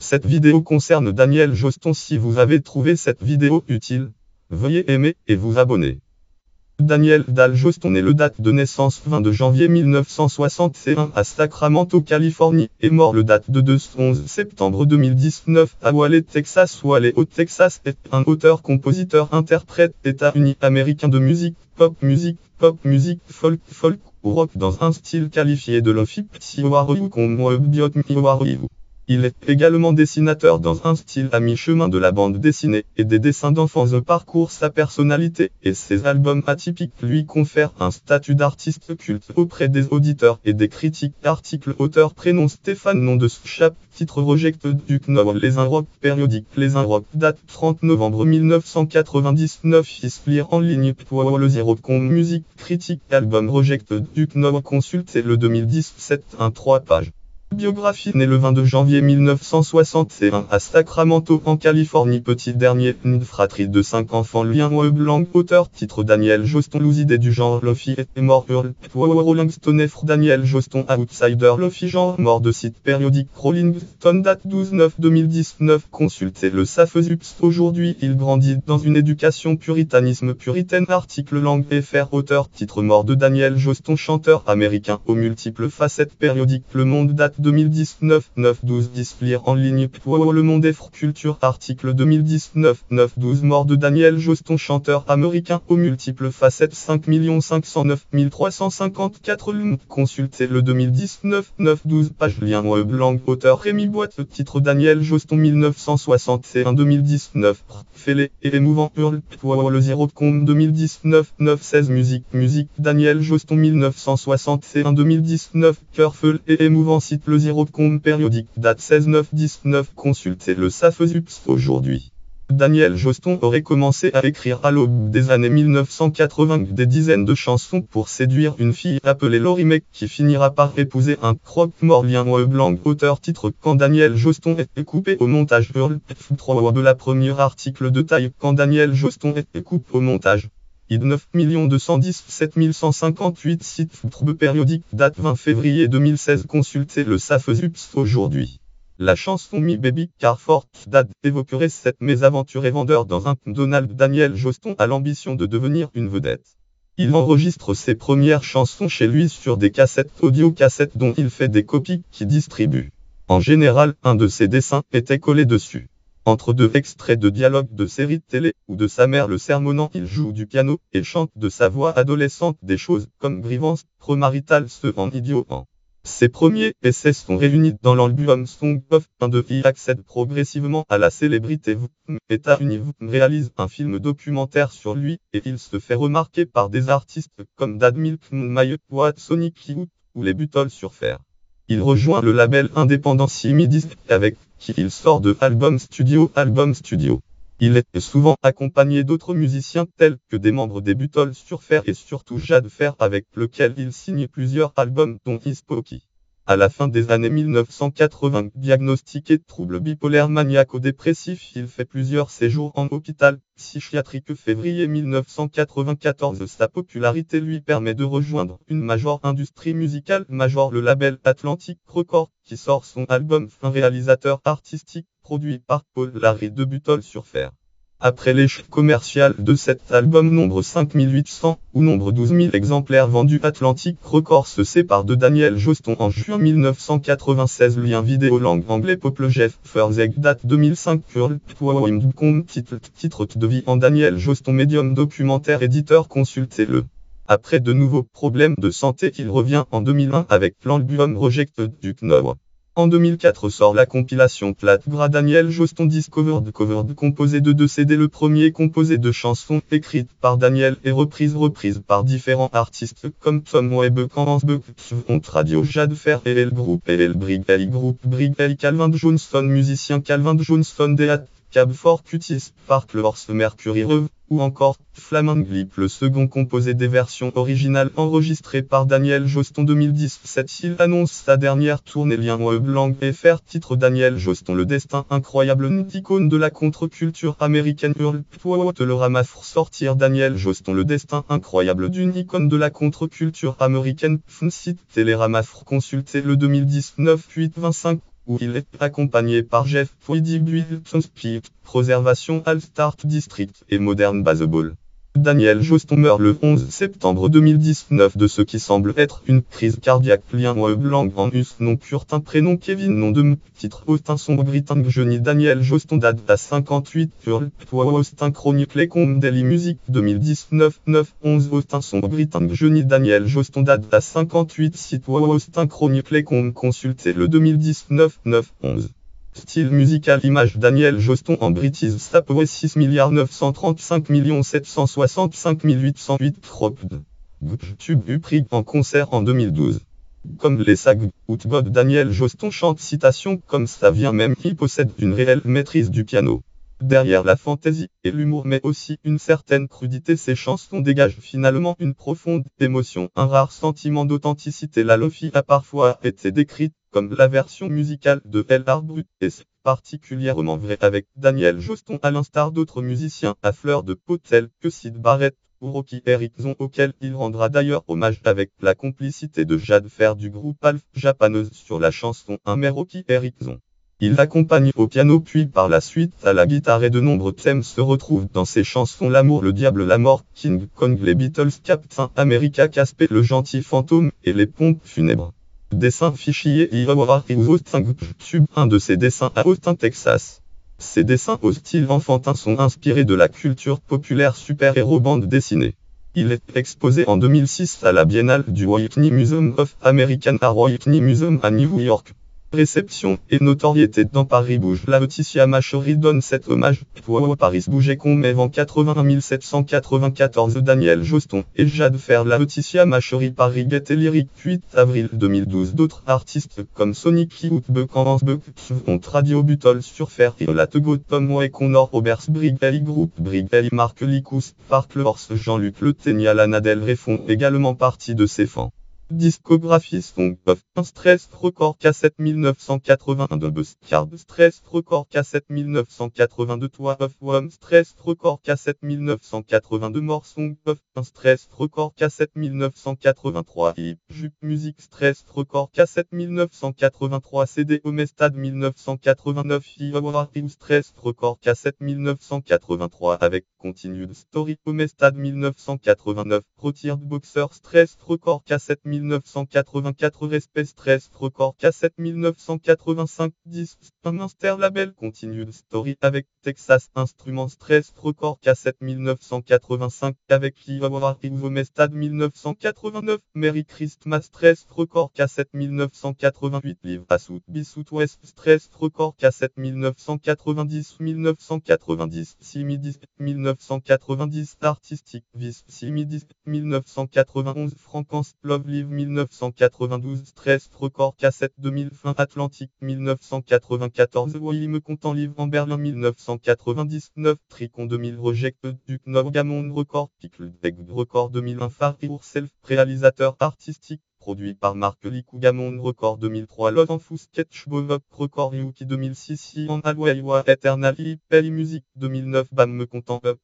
Cette vidéo concerne Daniel Joston. Si vous avez trouvé cette vidéo utile, veuillez aimer et vous abonner. Daniel Dal Joston est le date de naissance 22 janvier 1961 à Sacramento, Californie, et mort le date de 11 septembre 2019 à Wale, Texas. Wale au Texas est un auteur, compositeur, interprète états-unis américain de musique, pop musique, folk ou rock dans un style qualifié de lofi. Il est également dessinateur dans un style à mi-chemin de la bande dessinée et des dessins d'enfants. Parcours sa personnalité et ses albums atypiques lui confèrent un statut d'artiste culte auprès des auditeurs et des critiques. Article auteur prénom Stéphane nom de Chap titre Rejected du Knoll Les Un Rock périodique Les Un Rock date 30 novembre 1999 lire en ligne le 0.com musique critique album Rejected du Knoll consultez le 2017 3 pages. Biographie né le 22 janvier 1961 à Sacramento en Californie. Petit dernier, une fratrie de 5 enfants. Lien blanc. Auteur titre Daniel Joston. L'idée du genre lofi est mort. Rolling Stone. Daniel Joston Outsider Lofi genre mort de site périodique. Rolling Stone date 12/9/2019. Consultez le Safezups. Aujourd'hui il grandit dans une éducation puritanisme puritaine. Article langue fr. Auteur titre mort de Daniel Joston, chanteur américain aux multiples facettes. Périodique Le Monde date 2019 9/12 lire en ligne Le Monde Fr Culture article 2019 9/12 mort de Daniel Joston, chanteur américain aux multiples facettes. 5 509 354 consultez le 2019 9/12 page lien blanc. Auteur Rémi Boite titre Daniel Joston 1961-2019 fêlé et émouvant hurle le 0.com 2019 9/16 musique Daniel Joston 1961-2019 cœur feu et émouvant site le 0.com périodique date 16/9/19 consultez le Safezups. Aujourd'hui Daniel Joston aurait commencé à écrire à l'aube des années 1980 des dizaines de chansons pour séduire une fille appelée Laurie May qui finira par épouser un croque-mort. Lien blanc. Auteur titre Quand Daniel Joston est coupé au montage hurle 3 de la première article de taille Quand Daniel Joston est coupé au montage. ID 9 217 158 site périodique date 20 février 2016 consultez le Safezups. Aujourd'hui la chanson Me Baby Car Fort Dad évoquerait cette mésaventure et vendeur dans un Donald. Daniel Joston a l'ambition de devenir une vedette. Il enregistre ses premières chansons chez lui sur des cassettes audio-cassettes dont il fait des copies qui distribue. En général, un de ses dessins était collé dessus. Entre deux extraits de dialogues de séries de télé ou de sa mère le sermonnant, il joue du piano et chante de sa voix adolescente des choses comme grievance, premarital, se rend idiot en. Ses premiers essais sont réunis dans l'album Song of and il accède progressivement à la célébrité. États-Unis réalise un film documentaire sur lui et il se fait remarquer par des artistes comme Dad Milk, Maye, Watt, Sonic Youth ou les Beatles sur Fer. Il rejoint le label indépendant Simi Disc avec qui il sort de album studio. Il est souvent accompagné d'autres musiciens tels que des membres des Beatles sur Fer et surtout Jad Fer avec lequel il signe plusieurs albums dont Spooky. À la fin des années 1980, diagnostiqué de troubles bipolaires maniaco-dépressifs, il fait plusieurs séjours en hôpital psychiatrique. Février 1994, sa popularité lui permet de rejoindre une major industrie musicale, Major le label Atlantic Records, qui sort son album Un réalisateur artistique, produit par Paul Larry de Beatles sur Fer. Après l'échec commercial de cet album, nombre 5800 ou nombre 12 000 exemplaires vendus, Atlantic Records se sépare de Daniel Joston en juin 1996. Lien vidéo langue anglais Popple Jeff Furzeg date 2005 titre de vie en Daniel Joston médium documentaire éditeur consultez-le. Après de nouveaux problèmes de santé, il revient en 2001 avec l'album Rejected du Knoll. En 2004 sort la compilation Plate Gras Daniel Joston Discovered composé de 2 CD. Le premier composé de chansons écrites par Daniel et reprises par différents artistes comme Tom Webb, Candace Buck, Radio Jad Fer et El Group Brig Ellie Calvin Johnson musicien Calvin Johnson Deat Cab for Cuties Sparkle Horse Mercury Rev ou encore Flamand Glip. Le second composé des versions originales enregistrées par Daniel Joston 2017. Il annonce sa dernière tournée. Lien blanc fr titre Daniel Joston le destin incroyable, une icône de la contre-culture américaine. Hurle Télérama pour sortir Daniel Joston le destin incroyable d'une icône de la contre-culture américaine. Site Télérama pour consulter le 2019 8/25 où il est accompagné par Jeff Tweedy Wilson Speed, Preservation All Start District et Modern Baseball. Daniel Joston meurt le 11 septembre 2019 de ce qui semble être une crise cardiaque. Lien blanc en us nom Curtin prénom Kevin nom de titre Austin sombre Britannique Johnny Daniel Joston date à 58 Hurl Austin Chronicle Lecombe Daily Music 2019 9-11 Austin sombre Britannique Johnny Daniel Joston date à 58 site Austin Chronicle Lecombe consultez le 2019 9-11 Style musical image Daniel Joston en British Sapoway 6 935 765 808 Cropped. Tube eu pris en concert en 2012. Comme les SAG, Outbod Daniel Joston chante citation comme ça vient même il possède une réelle maîtrise du piano. Derrière la fantaisie et l'humour mais aussi une certaine crudité ses chansons dégagent finalement une profonde émotion, un rare sentiment d'authenticité. La Lofi a parfois été décrite comme la version musicale de El Arbrut, et c'est particulièrement vrai avec Daniel Joston à l'instar d'autres musiciens à fleur de peau tels que Syd Barrett ou Roky Erickson auquel il rendra d'ailleurs hommage avec la complicité de Jade Fer du groupe Alf Japaneuse sur la chanson Un mais Roky Erickson. Il l'accompagne au piano puis par la suite à la guitare et de nombreux thèmes se retrouvent dans ses chansons L'amour, le diable, la mort, King Kong, les Beatles, Captain America, Casper, le gentil fantôme et les pompes funèbres. Dessin fichier Tube, un de ses dessins à Austin, Texas. Ces dessins au style enfantin sont inspirés de la culture populaire super-héros bande dessinée. Il est exposé en 2006 à la Biennale du Whitney Museum of American Art Whitney Museum à New York. Réception et notoriété dans Paris Bouge. La Laetitia Machery donne cet hommage. Paris Bouge Commet en 81 794 Daniel Joston et Jade Fer. La Laetitia Machery Paris Gaieté Lyrique 8 avril 2012. D'autres artistes comme Sonic Youth Buck ont Radio Butol sur Fer et la Tego Tom Way Connor Roberts Brig Ellie Group Brig Ellie Marc Licous Park Horse Jean-Luc Le Ténia Lana Del Rey font également partie de ses fans. Discographie Song of un Stress Record Cassette 1981 de Card Stress Record Cassette 1982 Toi of One Stress Record Cassette 1982 More Song of un Stress Record Cassette 1983 Hip Jup Music Stress Record Cassette 1983 CD Homestad 1989 Hiawari Stress Record Cassette 1983 avec Continued Story Homestad 1989 Retired Boxer Stress Record Cassette 1984 Respect Stress Record Cassette 1985 10 Master Label Continued Story avec Texas Instruments Stress Record Cassette 1985 avec Hiawari Homestad 1989 Merry Christmas Stress Record Cassette 1988 Live à Southwest Stress Record Cassette 1990 Simidis 1990 Artistic Vis Simidis 1991 Frankens Love Live 1992 Stress Record Cassette 2020 Atlantique 1994 Me Content Live en Berlin 1999 Tricon 2000 Rejected Duke Gamond Record Pickle Egg Record 2001 Far Yourself Réalisateur artistique produit par Marc Licou Gamond Record 2003 Love en Fou Sketch Bovok Record Yuki 2006 Ian Alwaiwa Eternal Pay Music 2009 Bam Me Content Up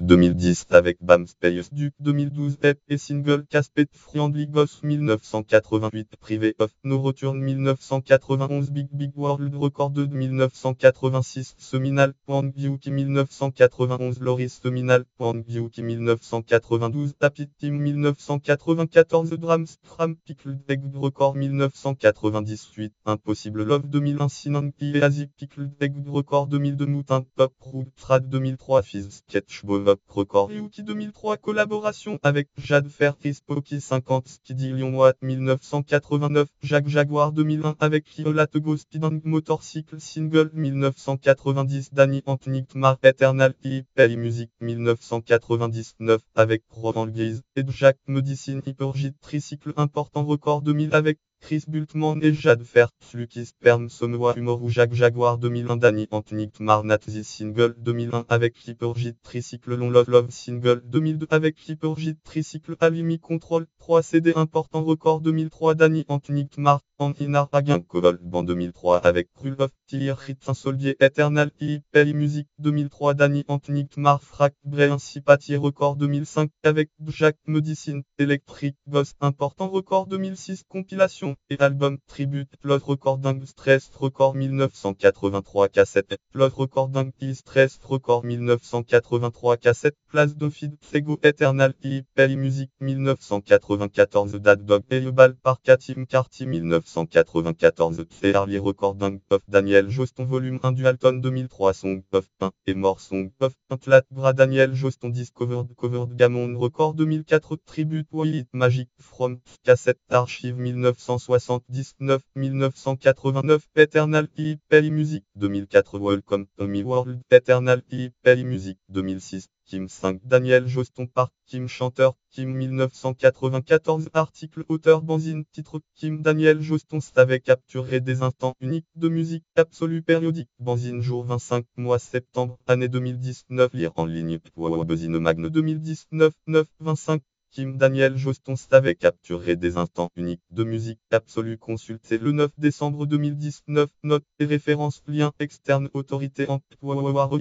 2010 avec Bam Space Duke 2012 EP et single Caspet Friendly Ghost 1988 Privé of No Return 1991 Big World Record 2 1986 Seminal Yuki 1991 Loris Seminal Yuki 1992 Tapit Team 1994 Drams Tram Pickled Egg Record 1998 Impossible Love 2001 Sinan et Asie Pickled Egg Record 2002 Moutin Pop Road Trad 2003 Fizz Sketch Bovok Record Yuki 2003 collaboration avec Jade Fer Chris Pocky 50 Skiddy Lyon Watt 1989 Jacques Jaguar 2001 avec Hiola Tego Speeding Motorcycle Single 1990 Danny Antonic Mar Eternal Pay Music 1999 avec Roland Gaze et Jack Medicine Hypergit Tricycle Important Record 2000 avec Chris Bultmann et Jade Fer, Lucky Sperm Sommewa Humor ou Jacques Jaguar 2001 Danny Antonic Marnatzi Single 2001 avec Hypergit Tricycle Long Love Single 2002 avec Hypergit Tricycle Alimi Control 3 CD Important Record 2003 Danny Antonic Mar Inar Agin Cobol Band 2003 avec Krulov Tier Ritin Soldier Eternal Pay Music 2003 Danny Antonic Mar Frac Brain Sympathie Record 2005 avec Jack Medicine Electric Boss Important Record 2006 Compilation compilation et album Tribute Plot Recording Stress Record 1983 cassette Plot Recording Is Stress Record 1983 cassette Place Dauphine Sego Eternal Pay Music 1994 Dad Dog Ball par Katim Carty 1994 Early Recording of Daniel Joston Volume 1 Dualton 2003 Song of 1 et More Song of 1 Flat Bra Daniel Joston Covered Gammon Record 2004 Tribute It Magic From Cassette Archive 1979-1989 Eternal Pay Music 2004 Welcome to My World Eternal Pay Music 2006 Kim 5 Daniel Joston Park Kim chanteur Kim 1994 Article auteur Benzine titre Kim Daniel Joston avec capturé des instants uniques de musique absolue périodique Benzine jour 25 mois septembre année 2019 lire en ligne Benzine Magne 2019 9 25 Kim Daniel Joston avec capturé des instants uniques de musique absolue consultez le 9 décembre 2019 notes et références liens externes autorité Employeur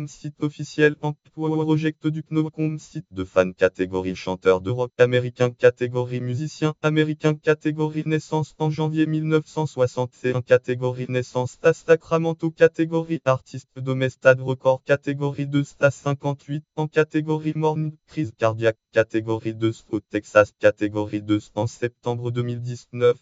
site officiel Employeur Project du Knowcom site de fan catégorie chanteur de rock américain catégorie musicien américain catégorie naissance en janvier 1961 catégorie naissance à Sacramento catégorie artiste Domestad Record catégorie 2 Stas 58 en catégorie morning crise cardiaque catégorie 2 au Texas catégorie 2 en septembre 2019